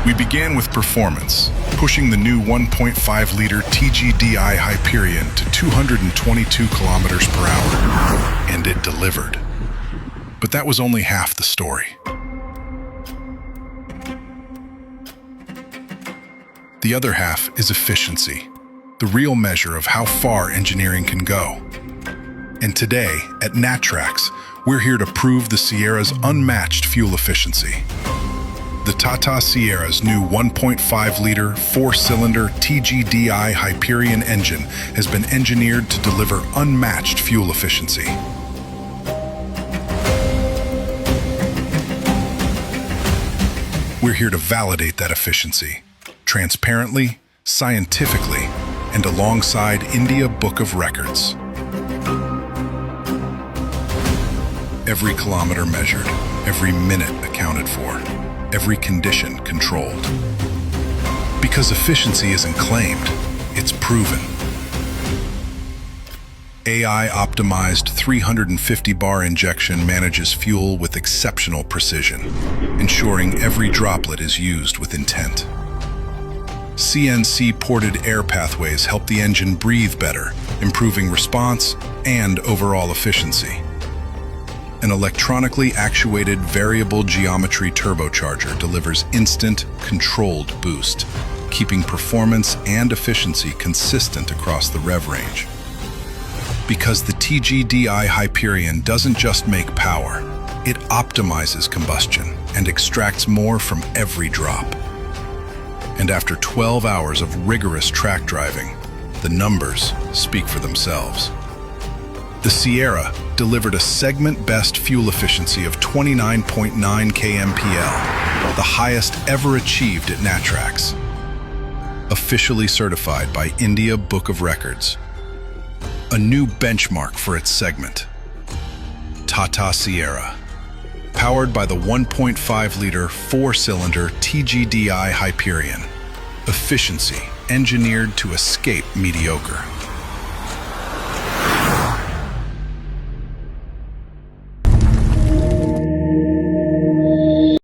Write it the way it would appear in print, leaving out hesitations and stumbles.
We began with performance, pushing the new 1.5-liter TGDI Hyperion to 222 kilometers per hour, and it delivered. But that was only half the story. The other half is efficiency, the real measure of how far engineering can go. And today, at Natrax, we're here to prove the Sierra's unmatched fuel efficiency. The Tata Sierra's new 1.5-liter, 4-cylinder TGDI Hyperion engine has been engineered to deliver unmatched fuel efficiency. We're here to validate that efficiency, transparently, scientifically, and alongside India Book of Records. Every kilometer measured, every minute accounted for, every condition controlled. Because efficiency isn't claimed, it's proven. AI-optimized 350-bar injection manages fuel with exceptional precision, ensuring every droplet is used with intent. CNC-ported air pathways help the engine breathe better, improving response and overall efficiency. An electronically actuated variable geometry turbocharger delivers instant, controlled boost, keeping performance and efficiency consistent across the rev range. Because the TGDI Hyperion doesn't just make power, it optimizes combustion and extracts more from every drop. And after 12 hours of rigorous track driving, the numbers speak for themselves. The Sierra delivered a segment-best fuel efficiency of 29.9 kmpl, the highest ever achieved at Natrax. Officially certified by India Book of Records. A new benchmark for its segment. Tata Sierra. Powered by the 1.5-liter, 4-cylinder TGDI Hyperion. Efficiency engineered to escape mediocre.